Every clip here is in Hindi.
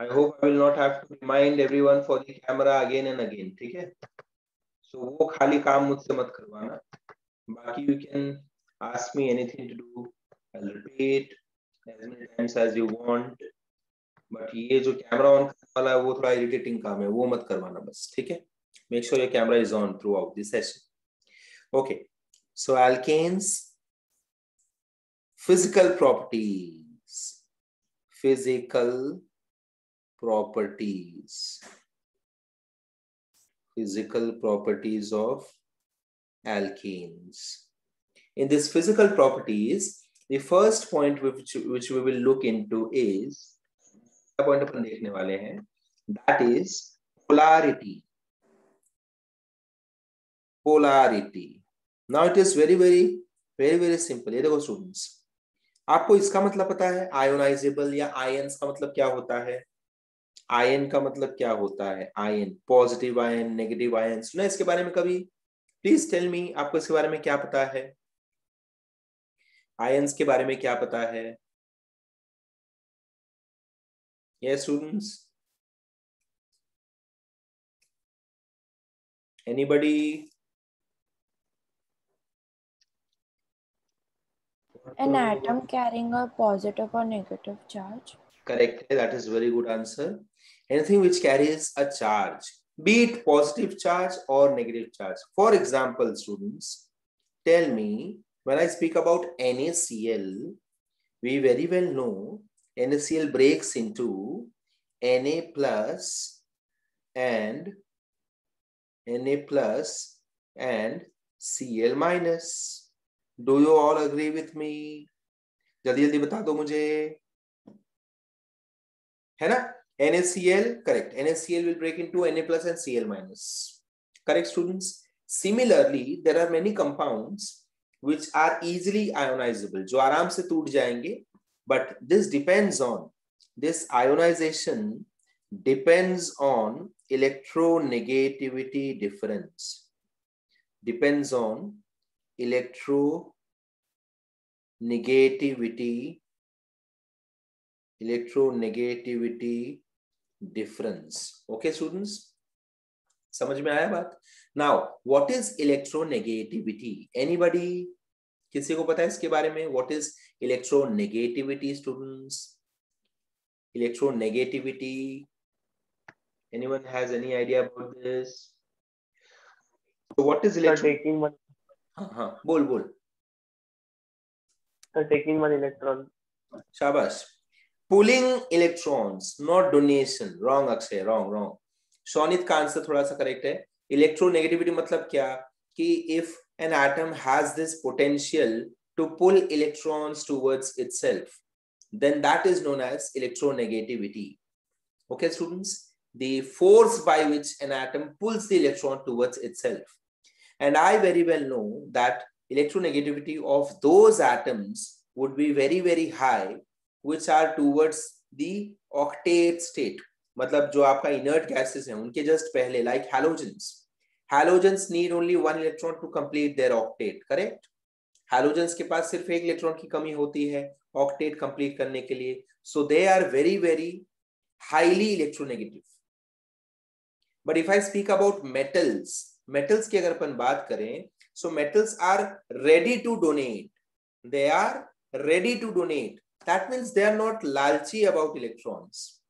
I hope I will not have to remind everyone for the camera again and again. ठीक है? So वो खाली काम मुझसे मत करवाना. बाकी you can ask me anything to do. I'll repeat as many times as you want. But ये जो कैमरा ऑन करने वाला है वो थोड़ा इरिटेटिंग काम है, वो मत करवाना बस. ठीक है? Make sure your camera is on throughout this session. Okay. So alkanes, physical properties. Physical properties. Physical properties of alkanes. In this physical properties, the first point which we will look into is point अपन देखने वाले हैं, that is polarity. Polarity. Now it is very simple. ये देखो स्टूडेंट्स, आपको इसका मतलब पता है आयोनाइजेबल या आयंस का मतलब क्या होता है? आयन का मतलब क्या होता है? Ion, positive ion, negative ion, सुना इसके बारे में कभी? प्लीज टेल मी, आपको इसके बारे में क्या पता है? आयंस के बारे में क्या पता है? Yes, students. Anybody? An atom carrying a positive or negative charge. Correct. That is very good answer. Anything which carries a charge, be it positive charge or negative charge. For example, students, tell me, when I speak about NaCl, we very well know NaCl breaks into Na plus and Cl minus. Do you all agree with me? जल्दी जल्दी बता दो मुझे, है ना? NaCl, correct. NaCl will break into Na plus and Cl minus. Correct, students? Similarly, there are many compounds which are easily ionizable, जो आराम से टूट जाएंगे, but this depends on, this ionization depends on electronegativity difference. Depends on electronegativity difference. Okay, students? समझ में आया बात? Now, what is electronegativity? Anybody? किसी को पता है इसके बारे में? What is electronegativity, students? Electronegativity. Anyone has any idea about this? So what is taking one. हाँ, बोल. Taking one electron. शाबाश. Pulling electrons, not donation. Wrong, Akshay. Wrong. शौनित का आंसर थोड़ा सा करेक्ट है. इलेक्ट्रोनेगेटिविटी मतलब क्या? कि if an atom has this potential to pull electrons towards itself, then that is known as electronegativity. Okay, students? The force by which an atom pulls the electron towards itself. And I very well know that electronegativity of those atoms would be very high, which are towards the octet state. मतलब जो आपका inert gases हैं उनके just पहले, like halogens. Halogens need only one electron to complete their octet, correct? Halogens के पास सिर्फ एक इलेक्ट्रॉन की कमी होती है octet complete करने के लिए. So they are very highly electronegative. But if I speak about metals की अगर अपन बात करें, so metals are ready to donate. They are ready to donate. That means they are not लालची about electrons.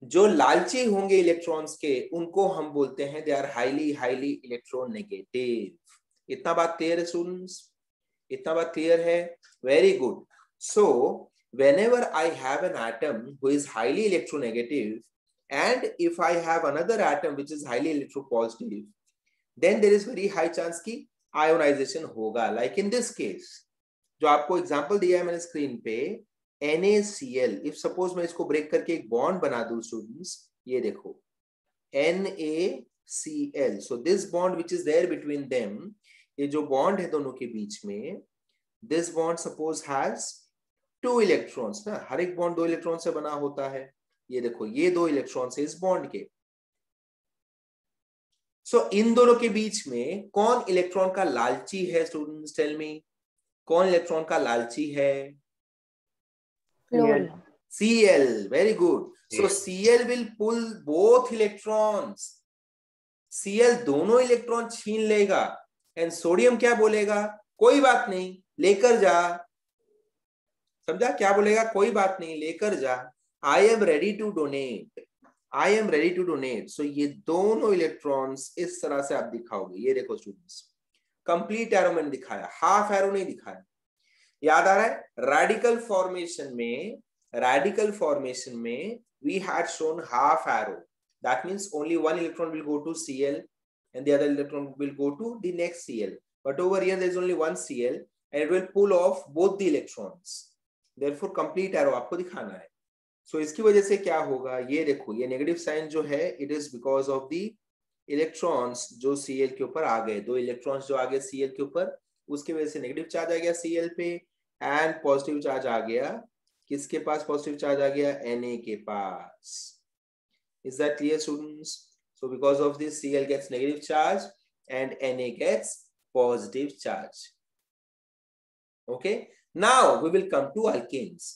जो लालची होंगे इलेक्ट्रॉन्स के उनको हम बोलते हैं they are highly electronegative. इतना बात क्लियर है स्टूडेंट्स? इतना बात क्लियर है? Very good. So whenever I have an atom who is highly electronegative, and if I have another atom which is highly electropositive, then there is very high chance कि ionization होगा. Like in this case, जो आपको एग्जांपल दिया है मैंने स्क्रीन पे, NaCl. If suppose मैं इसको ब्रेक करके एक बॉन्ड बना दूं स्टूडेंट्स, ये देखो NaCl. So this bond which is there between them, ये जो बॉन्ड है दोनों के बीच में, this bond suppose has 2 electrons ना, हर एक बॉन्ड 2 इलेक्ट्रॉन से बना होता है. ये देखो ये 2 इलेक्ट्रॉन है इस बॉन्ड के. सो इन दोनों के बीच में कौन इलेक्ट्रॉन का लालची है? स्टूडेंट्स टेल मी, कौन इलेक्ट्रॉन का लालची है? Fluorine. Cl. Very good. So Cl will pull both electrons. Cl दोनों इलेक्ट्रॉन छीन लेगा एंड सोडियम क्या बोलेगा, कोई बात नहीं लेकर जा। समझा, क्या बोलेगा, कोई बात नहीं लेकर जा। I am ready to donate, I am ready to donate. So ये दोनों इलेक्ट्रॉन्स इस तरह से आप दिखाओगे। ये देखो स्टूडेंट्स, कंप्लीट एरो मैंने दिखाया, हाफ एरो नहीं दिखाया। याद आ रहा है, रेडिकल फॉर्मेशन में, रेडिकल फॉर्मेशन में we had shown half arrow, that means only one electron will go to Cl and the other electron will go to the next Cl, but over here there is only one Cl and it will pull off both the electrons, therefore complete arrow आपको दिखाना है। so इसकी वजह से क्या होगा, ये देखो, ये नेगेटिव साइन जो है it is because of the electrons जो Cl के ऊपर आ गए, दो इलेक्ट्रॉन्स जो आ गए Cl के ऊपर, उसकी वजह से नेगेटिव चार्ज आ गया Cl पे एंड पॉजिटिव चार्ज आ गया किसके पास, पॉजिटिव चार्ज आ गया Na के पास। Is that clear students? So because of this Cl gets negative charge and Na gets positive charge. Okay, now we will come to alkanes.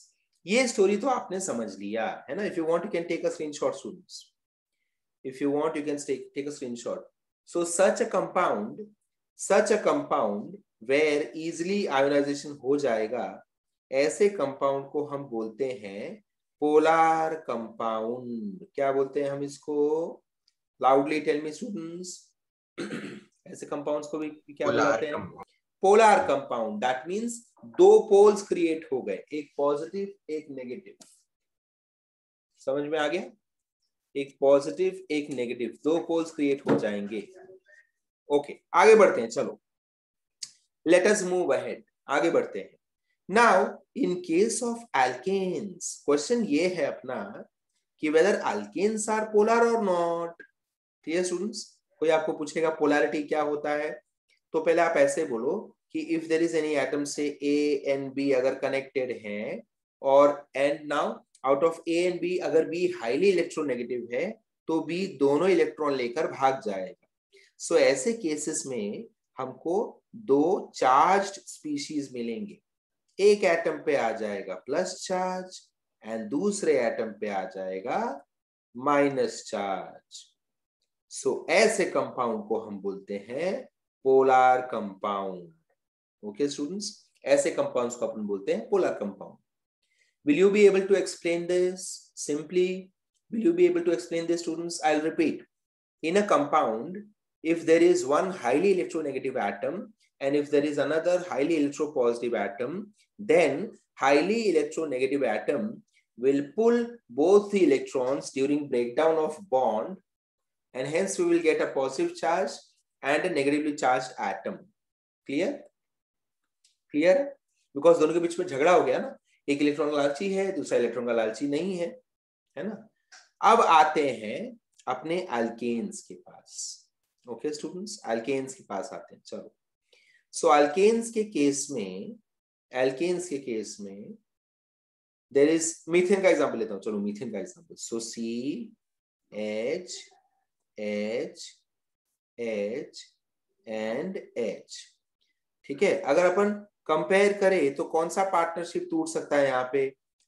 ये स्टोरी तो आपने समझ लिया है ना। If you want you can take a screenshot students, if you want you can take a screenshot. So such a compound where easily ionization हो जाएगा, ऐसे कंपाउंड को हम बोलते हैं पोलर कंपाउंड। क्या बोलते हैं हम इसको, लाउडली टेल मी स्टूडेंट्स। ऐसे कंपाउंड्स को भी क्या बोलते हैं, पोलर कंपाउंड। दैट मींस दो पोल्स क्रिएट हो गए, एक पॉजिटिव एक नेगेटिव। समझ में आ गया, एक पॉजिटिव एक नेगेटिव, दो पोल्स क्रिएट हो जाएंगे। ओके, आगे बढ़ते हैं, चलो लेट अस मूव अहेड, आगे बढ़ते हैं। Now, in case of alkanes, question ये है अपना कि whether alkanes are polar or not. ठीक है स्टूडेंट्स, कोई आपको पूछेगा पोलैरिटी क्या होता है, तो पहले आप ऐसे बोलो कि if there is any atom से A and B अगर connected हैं और and now out of A and B अगर B highly electronegative है तो B दोनों इलेक्ट्रॉन लेकर भाग जाएगा। सो ऐसे केसेस में हमको दो चार्ज्ड स्पीशीज मिलेंगे, एक एटम पे आ जाएगा प्लस चार्ज एंड दूसरे एटम पे आ जाएगा माइनस चार्ज। सो ऐसे कंपाउंड को हम बोलते हैं पोलर कंपाउंड। ओके स्टूडेंट्स, ऐसे कंपाउंड्स को अपन बोलते हैं polar compound. Will you be able to explain this simply, will you be able to explain this students? I will repeat, in a compound if there is one highly electronegative atom and if there is another highly electropositive atom, then highly electronegative atom will pull both the electrons during breakdown of bond and hence we will get a positive charge and a negatively charged atom. Clear? Clear? Because दोनों के बीच में झगड़ा हो गया ना, एक इलेक्ट्रॉन लालची है दूसरा इलेक्ट्रॉन का लालची नहीं है, है ना। अब आते हैं अपने अल्केन्स के पास। ओके स्टूडेंट्स, अल्केन्स के पास आते हैं, चलो। सो अल्केन्स के केस में, अल्केन्स के केस में देयर इज, मीथेन का एग्जांपल लेता हूं, चलो मीथेन का example. So C H H H and H, ठीक है। अगर अपन कंपेयर करें तो कौन सा पार्टनरशिप टूट सकता है, यहाँ पे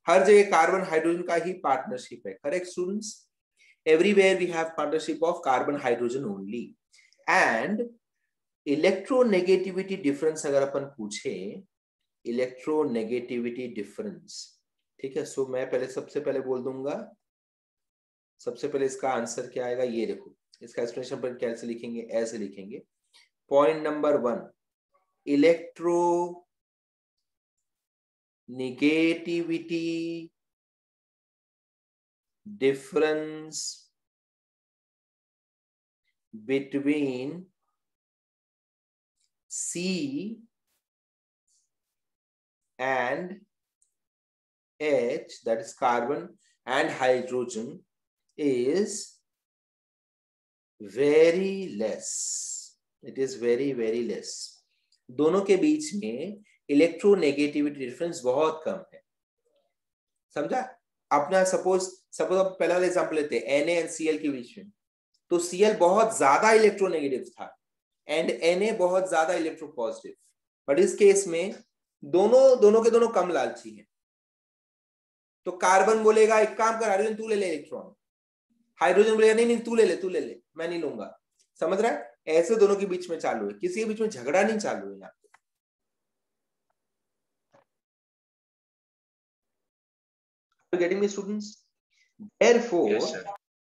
हर जगह कार्बन हाइड्रोजन का ही पार्टनरशिप है, correct students? Everywhere we have partnership of carbon hydrogen only. And electronegativity difference अगर अपन पूछे, इलेक्ट्रोनेगेटिविटी डिफरेंस, ठीक है। सो मैं पहले सबसे पहले बोल दूंगा, सबसे पहले इसका आंसर क्या आएगा, ये देखो इसका एक्सप्लेनेशन पर कैसे लिखेंगे, ऐसे लिखेंगे। Point number 1, electro negativity difference between C and H, that is carbon and hydrogen, is very less. It is very very less. दोनों के बीच में इलेक्ट्रोनेगेटिविटी डिफरेंस बहुत कम है, समझा। अपना सपोज पहला वाला एग्जांपल लेते हैं, Na and Cl के बीच में, तो Cl बहुत ज्यादा इलेक्ट्रोनेगेटिव था एंड Na बहुत ज्यादा इलेक्ट्रोपॉजिटिव, बट इस केस में दोनों के दोनों कम लालची हैं। तो कार्बन बोलेगा एक काम कर हाइड्रोजन तू ले ले इलेक्ट्रॉन, हाइड्रोजन बोलेगा नहीं नहीं तू ले ले, मैं नहीं लूंगा। समझ रहा है? ऐसे दोनों के बीच में चालू है, किसी के बीच में झगड़ा नहीं चालू है यहाँ पे। Are you getting me, students?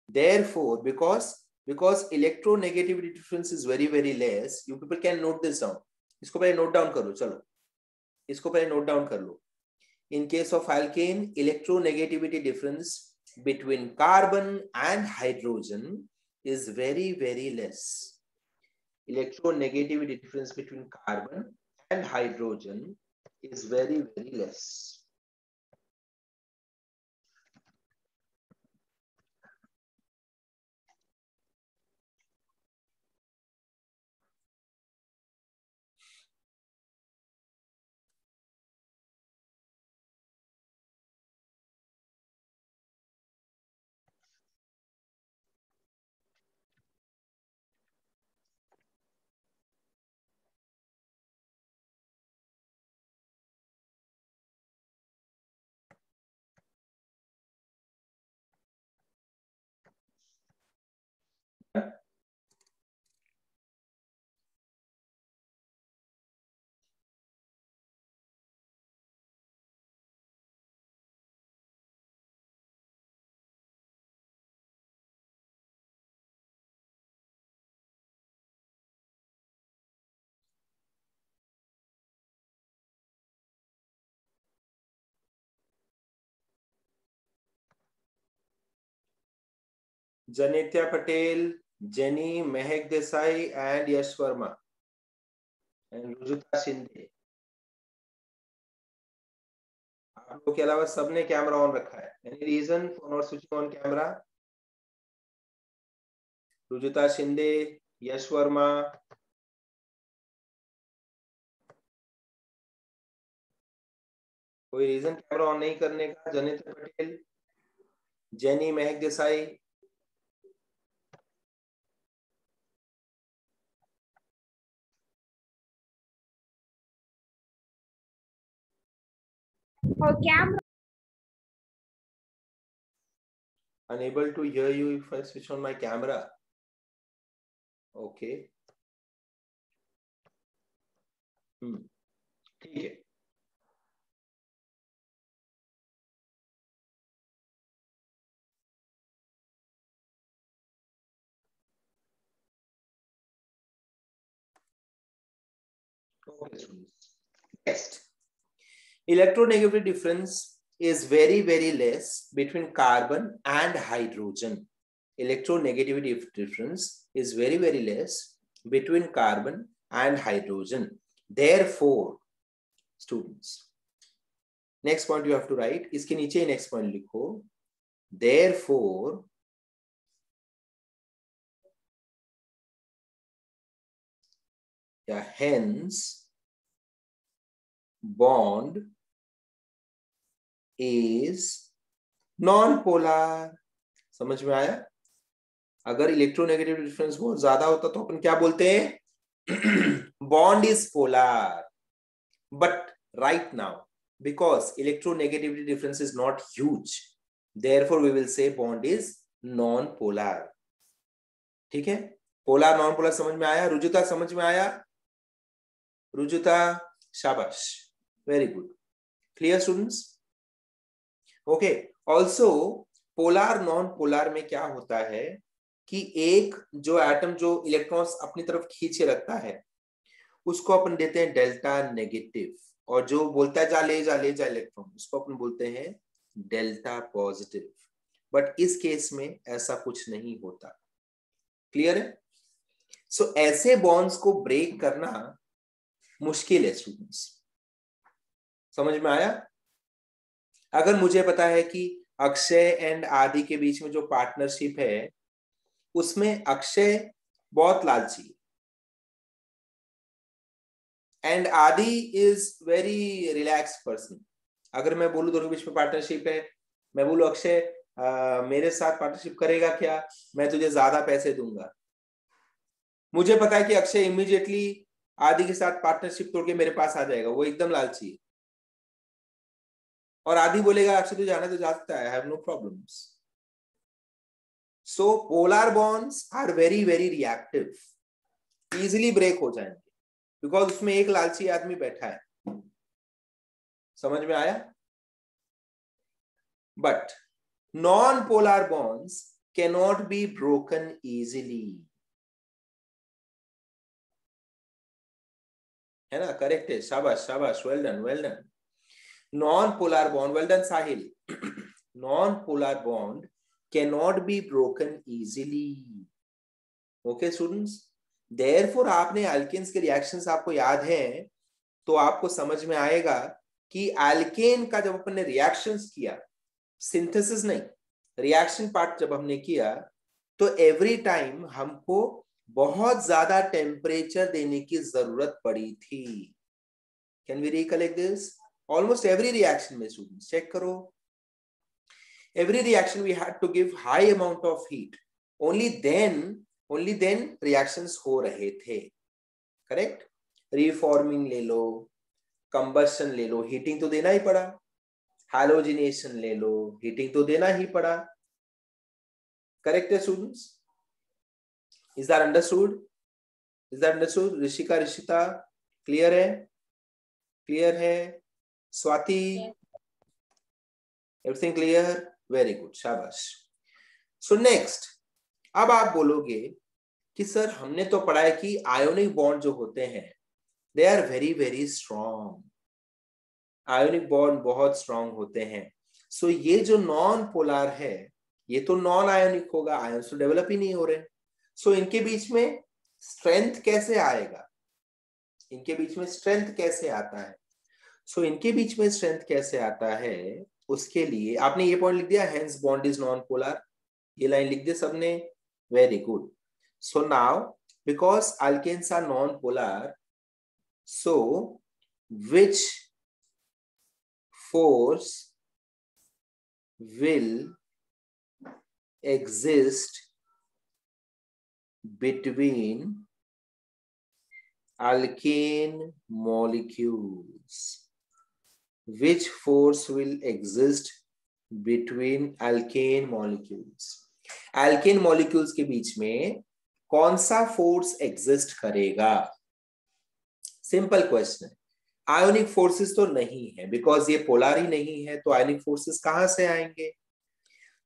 Therefore, because electronegativity difference is very less, you people can note this down. इसको पहले नोट डाउन करो, चलो इसको पहले नोट डाउन कर लो। In case of alkane, electronegativity difference between carbon and hydrogen is very less. Electronegativity difference between carbon and hydrogen is very less. Janitya Patel, Jenny, Mehak Desai, and Yash Verma, and Rujita Shinde. आप लोगों के अलावा सबने कैमरा ऑन रखा है। Any reason for not switching on camera? Rujuta Shinde, यश वर्मा, कोई रीजन कैमरा ऑन नहीं करने का? जनिता पटेल, जेनी, महक देसाई, और camera unable to hear you if I switch on my camera. Okay. ठीक है। Okay, students. Next, electronegativity difference is very less between carbon and hydrogen. Electronegativity difference is very less between carbon and hydrogen. Therefore, students, next point you have to write. इसके नीचे next point लिखो. Therefore, hence, bond is non-polar. समझ में आया? अगर इलेक्ट्रोनेगेटिव डिफरेंस बहुत ज्यादा होता तो अपन क्या बोलते हैं? Bond is polar. But right now, because electronegativity difference is not huge, therefore we will say bond is non-polar. ठीक है? पोलर नॉन पोलर समझ में आया? रुजुता समझ में आया? रुजुता, शाबाश, very good. Clear students? Okay. Also polar non polar में क्या होता है कि एक जो एटम जो इलेक्ट्रॉन्स अपनी तरफ खींचे रखता है उसको अपन देते हैं डेल्टा नेगेटिव, और जो बोलता है जा ले जा इलेक्ट्रॉन, उसको अपन बोलते हैं डेल्टा पॉजिटिव. बट इस केस में ऐसा कुछ नहीं होता. क्लियर है? सो ऐसे बॉन्ड्स को ब्रेक करना मुश्किल है स्टूडेंट्स. समझ में आया? अगर मुझे पता है कि अक्षय एंड आदि के बीच में जो पार्टनरशिप है उसमें अक्षय बहुत लालची एंड आदि इज वेरी रिलैक्स्ड पर्सन. अगर मैं बोलूं दोनों के बीच में पार्टनरशिप है, मैं बोलूं अक्षय मेरे साथ पार्टनरशिप करेगा क्या, मैं तुझे ज्यादा पैसे दूंगा, मुझे पता है कि अक्षय इमीडिएटली आदि के साथ पार्टनरशिप तोड़ के मेरे पास आ जाएगा. वो एकदम लालची है. और आदि बोलेगा अक्षय तू जाना तो जा सकता है, I have no problems. So polar bonds are very very reactive, easily break हो जाएंगे बिकॉज उसमें एक लालची आदमी बैठा है। समझ में आया? But non polar bonds cannot be broken easily, है ना? करेक्ट है, शाबाश शाबाश, well done well done. Non polar bond, well done Sahil. Non polar bond cannot be broken easily. Okay students, therefore आपने अल्केन्स के रिएक्शंस आपको याद हैं तो आपको समझ में आएगा कि अल्केन का जब अपन ने रिएक्शंस किया, सिंथेसिस नहीं, रिएक्शन पार्ट जब हमने किया, तो एवरी टाइम हमको बहुत ज्यादा टेम्परेचर देने की जरूरत पड़ी थी। Can we recollect this? Almost every reaction में स्टूडेंट्स चेक करो, every reaction we had to give high amount of heat, only then reactions हो रहे थे। करेक्ट? रिफॉर्मिंग ले लो, कंबशन ले लो, हीटिंग तो देना ही पड़ा, हैलोजिनेशन ले लो, हीटिंग तो देना ही पड़ा। करेक्ट है students? Is that understood? Is that understood? Rishika, Rishita clear है? क्लियर है? Swati, everything clear? Very good, शाबाश। सो नेक्स्ट, अब आप बोलोगे कि सर हमने तो पढ़ा है कि आयोनिक बॉन्ड जो होते हैं they are very very strong, ionic bond बहुत स्ट्रॉन्ग होते हैं। सो ये जो नॉन पोलर है ये तो नॉन आयोनिक होगा, आयंस तो डेवलप ही नहीं हो रहे। सो इनके बीच में स्ट्रेंथ कैसे आएगा? इनके बीच में स्ट्रेंथ कैसे आता है? सो इनके बीच में स्ट्रेंथ कैसे आता है, उसके लिए आपने ये पॉइंट लिख दिया, hence bond is non polar, ये लाइन लिख दी सबने, very good. So now because alkanes are non polar, so which force will exist between alkane molecules? Which force will exist between alkane molecules? alkane molecules के बीच में कौन सा फोर्स एग्जिस्ट करेगा? सिंपल क्वेश्चन है। आयोनिक फोर्सेस तो नहीं है बिकॉज ये पोलर ही नहीं है, तो आयोनिक फोर्सेस कहां से आएंगे?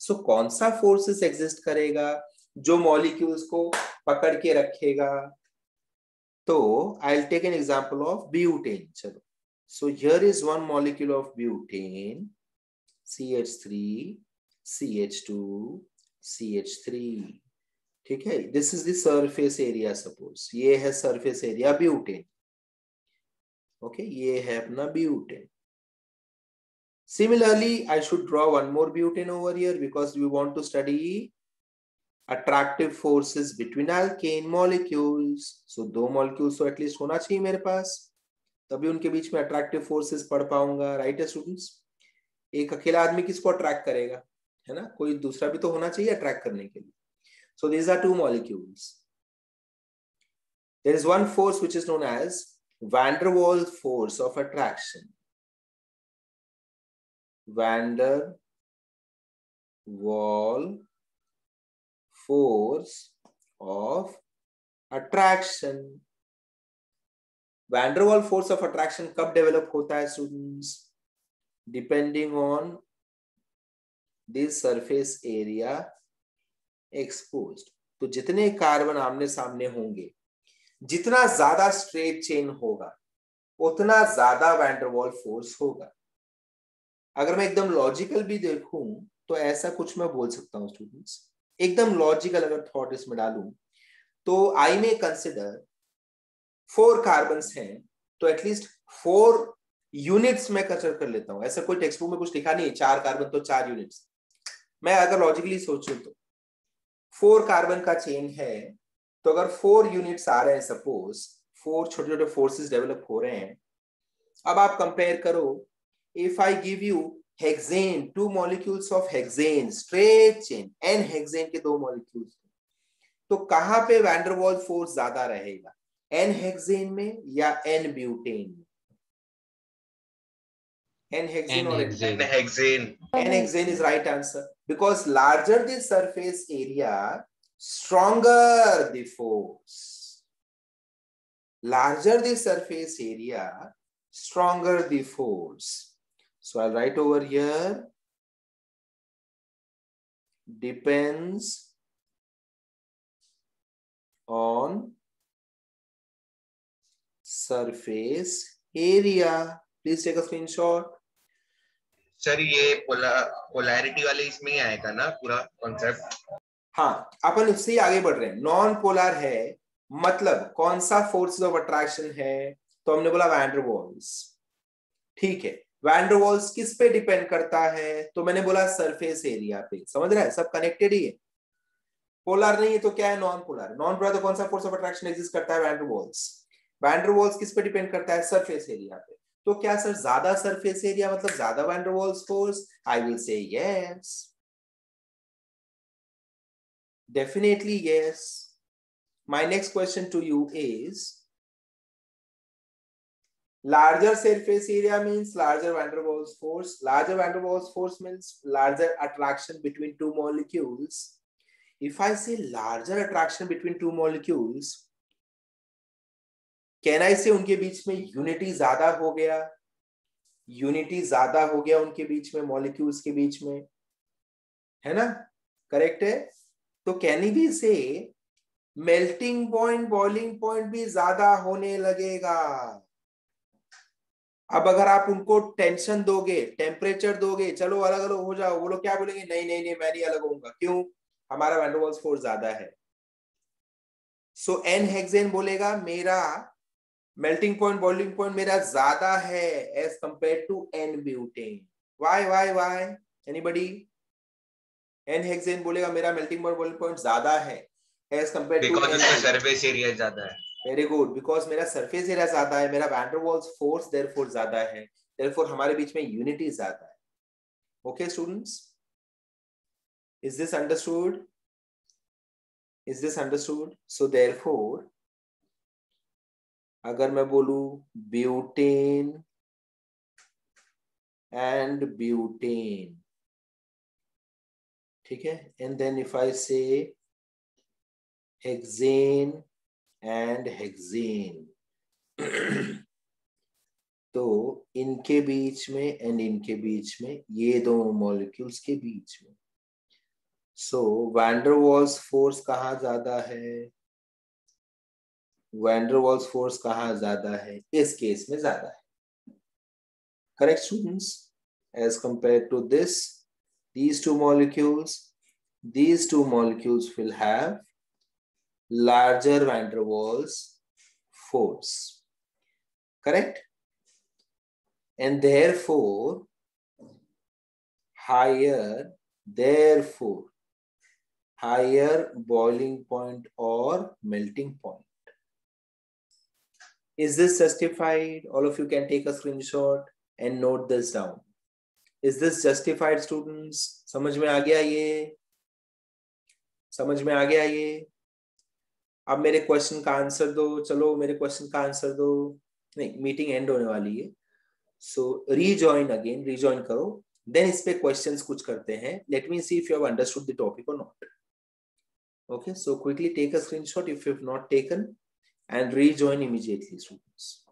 सो कौन सा फोर्सेस एग्जिस्ट करेगा जो मॉलिक्यूल्स को पकड़ के रखेगा? तो I will take an example of butane. चलो, so here is one molecule of butane, CH3 CH2 CH3, ठीक है? This is the surface area, suppose ये है सरफेस एरिया ब्यूटेन। ओके, ये है अपना butane. Similarly, I should draw one more butane over here because we want to study attractive forces between alkane molecules. So दो molecules तो at least होना चाहिए मेरे पास, तभी उनके बीच में attractive forces पढ़ पाऊंगा। राइट है स्टूडेंट्स? एक अकेला आदमी किसको अट्रैक्ट करेगा, है ना? कोई दूसरा भी तो होना चाहिए अट्रैक्ट करने के लिए। So these are two molecules. There is one force which is known as van der Waals force of attraction. van der Waal force of attraction. van der Waal force of attraction कब डेवलप होता है students? Depending on this surface area exposed. तो जितने कार्बन आमने सामने होंगे, जितना ज्यादा स्ट्रेट चेन होगा, उतना ज्यादा वैन डर वाल फोर्स होगा। अगर मैं एकदम लॉजिकल भी देखूं तो ऐसा कुछ मैं बोल सकता हूं स्टूडेंट्स, एकदम लॉजिकल अगर थॉट इसमें डालूं तो आई में कंसिडर 4 कार्बन्स हैं तो एटलीस्ट 4 यूनिट्स में कंसिडर कर लेता हूं। ऐसा कोई टेक्स्ट बुक में कुछ लिखा नहीं है 4 कार्बन तो 4 यूनिट्स। मैं अगर लॉजिकली सोचूं तो 4 कार्बन का चेन है, तो अगर 4 यूनिट्स आ रहे हैं, सपोज 4 छोटे छोटे फोर्सेस डेवलप हो रहे हैं। अब आप कंपेयर करो, if I give you hexane, 2 molecules of hexane, straight chain, n hexane के 2 मॉलिक्यूल्स, तो कहां पे वैन डर वाल फोर्स ज्यादा रहेगा, n हेक्सेन में या n ब्यूटेन में? N-hexane or N-hexane. N-hexane is right answer. Because larger the surface area, stronger the force. Larger the surface area, stronger the force. So I'll write over here, depends on surface area. Please take a screenshot. Sir ये पोलैरिटी वाले इसमें ही आएगा ना पूरा कॉन्सेप्ट? हाँ, अपन उससे ही आगे बढ़ रहे हैं. नॉन पोलर है मतलब कौन सा फोर्स ऑफ अट्रैक्शन है? तो हमने बोला वैन डर वाल्स. ठीक है, वैन डर वाल्स किस पे डिपेंड करता है? तो मैंने बोला सरफेस एरिया पे. समझ रहा है, सब कनेक्टेड ही है. पोलर नहीं है तो क्या है? Non polar. नॉन पोलर तो कौन सा फोर्स ऑफ अट्रैक्शन एग्जिस्ट करता है? Van der Waals. Van der Waals किस पे डिपेंड करता है? सरफेस एरिया पे. तो क्या सर ज्यादा सरफेस एरिया मतलब ज्यादा van der Waals force? I will say yes, definitely yes. My next question to you is, larger surface area means larger van der Waals force. Larger van der Waals force means larger attraction between two molecules. If I say larger attraction between two molecules, can I say उनके बीच में unity ज्यादा हो गया? Unity ज्यादा हो गया उनके बीच में, molecules के बीच में, है ना? करेक्ट है. तो कैन भी से मेल्टिंग पॉइंट बॉइलिंग पॉइंट भी ज्यादा होने लगेगा. अब अगर आप उनको टेंशन दोगे, टेम्परेचर दोगे, चलो अलग अलग हो जाओ, वो लोग क्या बोलेंगे? नहीं नहीं नहीं, मैं नहीं अलग होऊंगा. क्यों? हमारा वैन डर वाल्स फोर्स ज्यादा है. सो एन हेक्सेन बोलेगा मेरा मेल्टिंग पॉइंट बॉइलिंग पॉइंट मेरा ज्यादा है as compare to n butane. Why? Anybody? N-hexane बोलेगा मेरा मेल्टिंग पॉइंट बॉइलिंग पॉइंट ज्यादा है एज कंपेयर टू बिकॉज़ उसका सरफेस एरिया ज्यादा है. Very good. बिकॉज मेरा सरफेस एरिया ज्यादा है, मेरा van der Waals force therefore ज्यादा है, देयरफॉर हमारे बीच में यूनिटी ज्यादा है. Okay students, is this understood? Is this understood? So therefore अगर मैं बोलूं ब्यूटेन एंड ब्यूटेन, ठीक है, एंड देन इफ आई से हेक्सेन एंड हेक्सेन, तो इनके बीच में एंड इनके बीच में, ये दो मॉलिक्यूल्स के बीच में, so van der Waals force कहाँ ज्यादा है? वैन डर वाल्स फोर्स कहाँ ज्यादा है? इस केस में ज्यादा है. Correct students? As compare to this, these two molecules will have larger van der Waals force. Correct? And therefore higher boiling point or melting point. Is this justified? All of you can take a screenshot and note this down. Is this justified students? समझ में आ गया ये? समझ में आ गया ये? अब मेरे क्वेश्चन का आंसर दो. चलो मेरे क्वेश्चन का आंसर दो. नहीं, मीटिंग एंड होने वाली है. सो रीजॉइन करो, देन इस पे क्वेश्चंस कुछ करते हैं. Let me see if you have understood the topic और not. Okay, so quickly take a screenshot if you have not taken and rejoin immediately, students.